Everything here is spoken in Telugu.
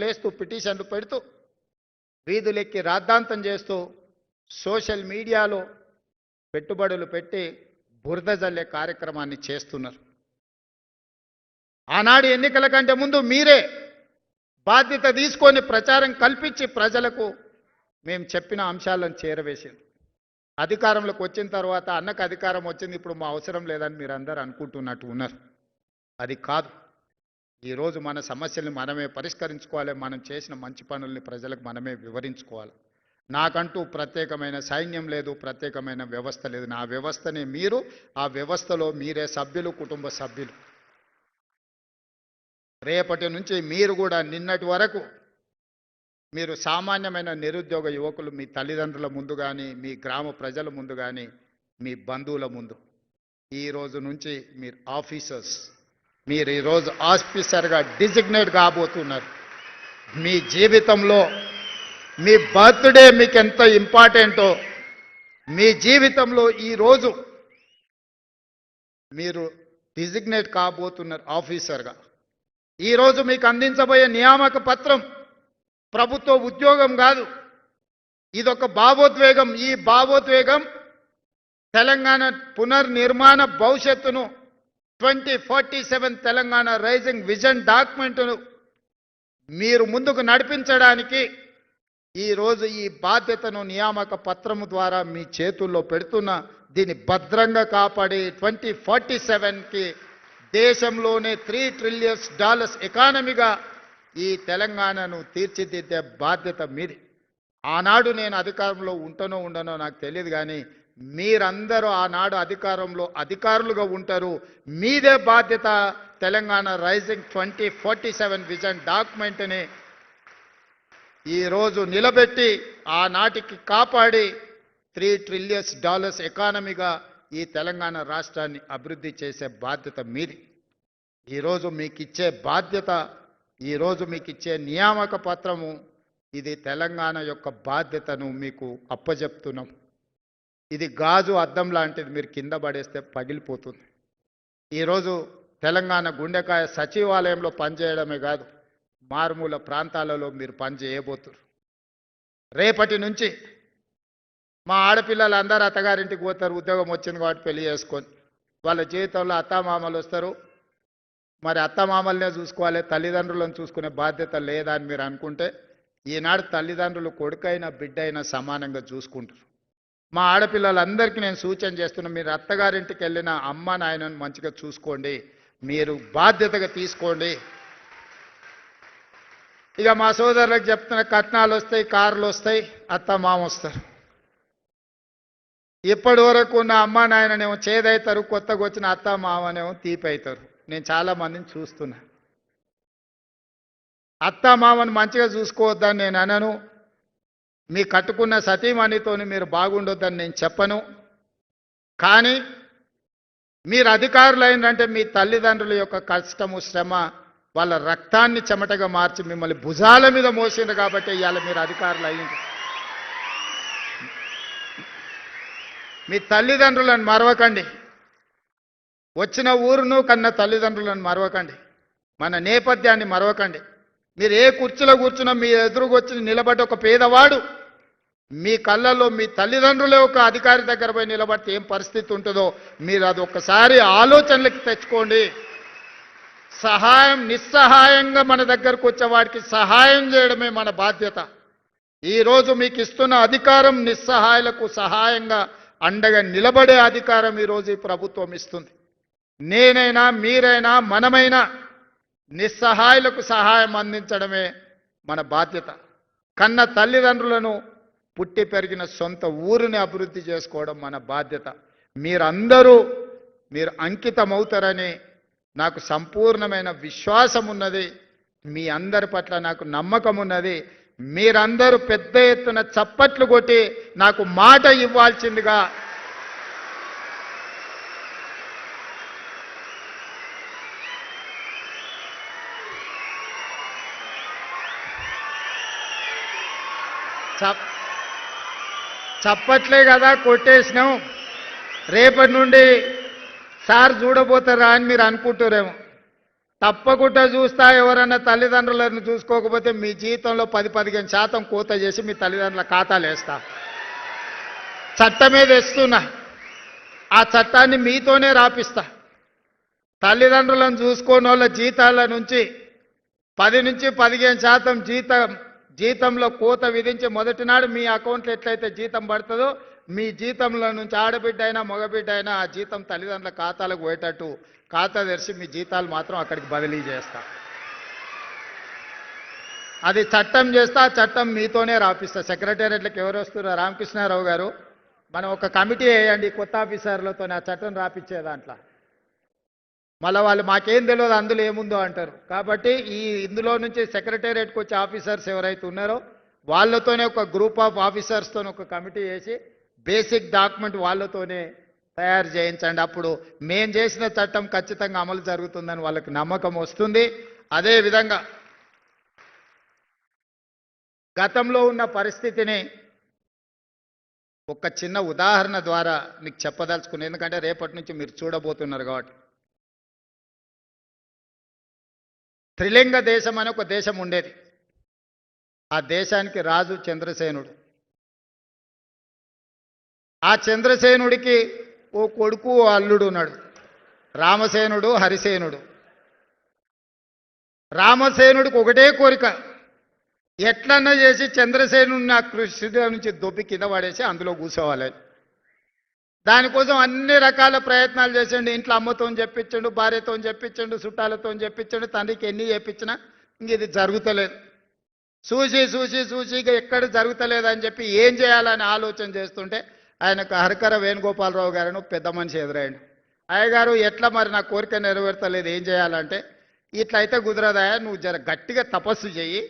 లేస్తూ పిటిషన్లు పెడుతూ వీధులెక్కి రాద్ధాంతం చేస్తూ సోషల్ మీడియాలో పెట్టుబడులు పెట్టి బురద జల్లే కార్యక్రమాన్ని చేస్తున్నారు. ఆనాడు ఎన్నికల కంటే ముందు మీరే బాధ్యత తీసుకొని ప్రచారం కల్పించి ప్రజలకు మేము చెప్పిన అంశాలను చేరవేసింది. అధికారంలోకి వచ్చిన తర్వాత అన్నకు అధికారం వచ్చింది, ఇప్పుడు మా అవసరం లేదని మీరు అందరూ అనుకుంటున్నట్టు ఉన్నారు. అది కాదు. ఈరోజు మన సమస్యల్ని మనమే పరిష్కరించుకోవాలి. మనం చేసిన మంచి పనుల్ని ప్రజలకు మనమే వివరించుకోవాలి. నాకంటూ ప్రత్యేకమైన సైన్యం లేదు, ప్రత్యేకమైన వ్యవస్థ లేదు. నా వ్యవస్థనే మీరు, ఆ వ్యవస్థలో మీరే సభ్యులు, కుటుంబ సభ్యులు. రేపటి నుంచి మీరు కూడా నిన్నటి వరకు మీరు సామాన్యమైన నిరుద్యోగ యువకులు మీ తల్లిదండ్రుల ముందు కానీ, మీ గ్రామ ప్రజల ముందు కానీ, మీ బంధువుల ముందు, ఈ రోజు నుంచి మీరు ఆఫీసర్స్, మీరు ఈరోజు ఆఫీసర్గా డిజిగ్నేట్ కాబోతున్నారు. మీ జీవితంలో మీ బర్త్డే మీకు ఎంత ఇంపార్టెంటో, మీ జీవితంలో ఈరోజు మీరు డిజిగ్నేట్ కాబోతున్నారు ఆఫీసర్గా. ఈరోజు మీకు అందించబోయే నియామక పత్రం ప్రభుత్వ ఉద్యోగం కాదు, ఇదొక భావోద్వేగం. ఈ భావోద్వేగం తెలంగాణ పునర్నిర్మాణ భవిష్యత్తును 2047 తెలంగాణ రైజింగ్ విజన్ డాక్యుమెంట్ను మీరు ముందుకు నడిపించడానికి ఈరోజు ఈ బాధ్యతను నియామక పత్రము ద్వారా మీ చేతుల్లో పెడుతున్న, దీన్ని భద్రంగా కాపాడి 2047కి దేశంలోనే $3 ట్రిలియన్ ఎకానమీగా ఈ తెలంగాణను తీర్చిదిద్దే బాధ్యత మీది. ఆనాడు నేను అధికారంలో ఉంటానో ఉండనో నాకు తెలియదు, కానీ మీరందరూ ఆనాడు అధికారంలో అధికారులుగా ఉంటారు. మీదే బాధ్యత తెలంగాణ రైజింగ్ 2047 విజన్ డాక్యుమెంట్ని ఈరోజు నిలబెట్టి ఆనాటికి కాపాడి $3 ట్రిలియన్ ఎకానమీగా ఈ తెలంగాణ రాష్ట్రాన్ని అభివృద్ధి చేసే బాధ్యత మీది. ఈరోజు మీకు ఇచ్చే బాధ్యత, ఈరోజు మీకు ఇచ్చే నియామక పత్రము, ఇది తెలంగాణ యొక్క బాధ్యతను మీకు అప్పజెప్తున్నాం. ఇది గాజు అద్దం లాంటిది, మీరు కింద పడేస్తే పగిలిపోతుంది. ఈరోజు తెలంగాణ గుండెకాయ సచివాలయంలో పనిచేయడమే కాదు, మారుమూల ప్రాంతాలలో మీరు పనిచేయబోతున్నారు. రేపటి నుంచి మా ఆడపిల్లలు అందరూ అత్తగారింటికి పోతారు, ఉద్యోగం వచ్చింది కాబట్టి పెళ్లి చేసుకొని. వాళ్ళ జీవితంలో అత్తామామలు వస్తారు. మరి అత్తమామలనే చూసుకోవాలి, తల్లిదండ్రులను చూసుకునే బాధ్యత లేదా అని మీరు అనుకుంటే, ఈనాడు తల్లిదండ్రులు కొడుకైనా బిడ్డైనా సమానంగా చూసుకుంటారు. మా ఆడపిల్లలందరికీ నేను సూచన చేస్తున్నా, మీరు అత్తగారింటికి వెళ్ళిన అమ్మ నాయనను మంచిగా చూసుకోండి, మీరు బాధ్యతగా తీసుకోండి. ఇక మా సోదరులకు చెప్తున్న, కట్నాలు వస్తాయి, కార్లు వస్తాయి, అత్త మామ వస్తారు. ఇప్పటి వరకు నా అమ్మ నాయననేమో చేదవుతారు, కొత్తగా వచ్చిన అత్త మామనేమో తీపి అవుతారు. నేను చాలా మందిని చూస్తున్నా. అత్త మామను మంచిగా చూసుకోవద్దని నేను అనను, మీ కట్టుకున్న సతీమణితోని మీరు బాగుండొద్దని నేను చెప్పను. కానీ మీరు అధికారులు అయినంటే మీ తల్లిదండ్రుల యొక్క కష్టము, శ్రమ, వాళ్ళ రక్తాన్ని చెమటగా మార్చి మిమ్మల్ని భుజాల మీద మోసింది కాబట్టి ఇవాళ మీరు అధికారులు అయ్యింది. మీ తల్లిదండ్రులను మరవకండి, వచ్చిన ఊరును కన్న తల్లిదండ్రులను మరవకండి, మన నేపథ్యాన్ని మరవకండి. మీరు ఏ కుర్చీలో కూర్చున్నా మీ ఎదురుకు వచ్చి నిలబడి ఒక పేదవాడు మీ కళ్ళల్లో మీ తల్లిదండ్రులే ఒక అధికారి దగ్గర పోయి నిలబడితే ఏం పరిస్థితి ఉంటుందో మీరు అది ఒక్కసారి ఆలోచనలకు తెచ్చుకోండి. సహాయం, నిస్సహాయంగా మన దగ్గరకు వచ్చేవాడికి సహాయం చేయడమే మన బాధ్యత. ఈరోజు మీకు ఇస్తున్న అధికారం నిస్సహాయులకు సహాయంగా అండగా నిలబడే అధికారం ఈరోజు ఈ ప్రభుత్వం ఇస్తుంది. నేనైనా మీరైనా మనమైనా నిస్సహాయులకు సహాయం అందించడమే మన బాధ్యత. కన్న తల్లిదండ్రులను, పుట్టి పెరిగిన సొంత ఊరిని అభివృద్ధి చేసుకోవడం మన బాధ్యత. మీరు అంకితమవుతారని నాకు సంపూర్ణమైన విశ్వాసం ఉన్నది. మీ అందరి పట్ల నాకు నమ్మకం ఉన్నది. మీరందరూ పెద్ద ఎత్తున చప్పట్లు కొట్టి నాకు మాట ఇవ్వాల్సిందిగా చప్పట్లే కదా కొట్టేసినాం. రేపటి నుండి సార్ చూడబోతారా అని మీరు అనుకుంటారేమో. తప్పకుండా చూస్తా. ఎవరన్నా తల్లిదండ్రులను చూసుకోకపోతే మీ జీతంలో 10-15% కోత చేసి మీ తల్లిదండ్రుల ఖాతాలు వేస్తా. చట్టమే తెస్తున్నా, ఆ చట్టాన్ని మీతోనే రాపిస్తా. తల్లిదండ్రులను చూసుకోని వాళ్ళ జీతాల నుంచి 10-15% జీతంలో కోత విధించి మొదటి నాడు మీ అకౌంట్లో ఎట్లయితే జీతం పడుతుందో మీ జీతంలో నుంచి ఆడబిడ్డ అయినా మగబిడ్డ అయినా ఆ జీతం తల్లిదండ్రుల ఖాతాలకు పోయేటట్టు ఖాతా తెరిచి మీ జీతాలు మాత్రం అక్కడికి బదిలీ చేస్తా. అది చట్టం చేస్తా, ఆ చట్టం మీతోనే రాపిస్తా. సెక్రటేరియట్లకు ఎవరు వస్తున్నారు? రామకృష్ణారావు గారు, మనం ఒక కమిటీ వేయండి కొత్త ఆఫీసర్లతో ఆ చట్టం రాపిచ్చే దాంట్లో. మళ్ళీ వాళ్ళు మాకేం తెలియదు అందులో ఏముందో అంటారు. కాబట్టి ఇందులో నుంచి సెక్రటేరియట్కి వచ్చే ఆఫీసర్స్ ఎవరైతే ఉన్నారో వాళ్ళతోనే ఒక గ్రూప్ ఆఫ్ ఆఫీసర్స్తో ఒక కమిటీ వేసి బేసిక్ డాక్యుమెంట్ వాళ్ళతోనే తయారు చేయించండి. అప్పుడు మేం చేసిన చట్టం ఖచ్చితంగా అమలు జరుగుతుందని వాళ్ళకి నమ్మకం వస్తుంది. అదేవిధంగా గతంలో ఉన్న పరిస్థితిని ఒక చిన్న ఉదాహరణ ద్వారా మీకు చెప్పదలుచుకున్నాను. ఎందుకంటే రేపటి నుంచి మీరు చూడబోతున్నారు కాబట్టి. త్రిలింగ దేశం అని ఒక దేశం ఉండేది. ఆ దేశానికి రాజు చంద్రసేనుడు. ఆ చంద్రసేనుడికి ఓ కొడుకు ఓ అల్లుడు ఉన్నాడు, రామసేనుడు హరిసేనుడు. రామసేనుడికి ఒకటే కోరిక, ఎట్లన్నా చేసి చంద్రసేనుడిని ఆ కృష్ణుడి నుంచి దొబ్బి కింద పడేసి అందులో కూర్చోవాలి. దానికోసం అన్ని రకాల ప్రయత్నాలు చేసిండు. ఇంట్లో అమ్మతో చెప్పించండు, భార్యతో చెప్పించండు, చుట్టాలతో చెప్పించండు, తండ్రికి ఎన్ని చెప్పించినా ఇంక ఇది జరుగుతలేదు. చూసి చూసి చూసి ఇక ఎక్కడ జరుగుతలేదని చెప్పి ఏం చేయాలని ఆలోచన చేస్తుంటే ఆయనకు హరికర వేణుగోపాలరావు గారిని పెద్ద మనిషి ఎదురైండు. అయ్యగారు, ఎట్లా మరి నా కోరిక నెరవేర్తలేదు, ఏం చేయాలంటే, ఇట్లయితే కుదరదా, నువ్వు జర గట్టిగా తపస్సు చెయ్యి,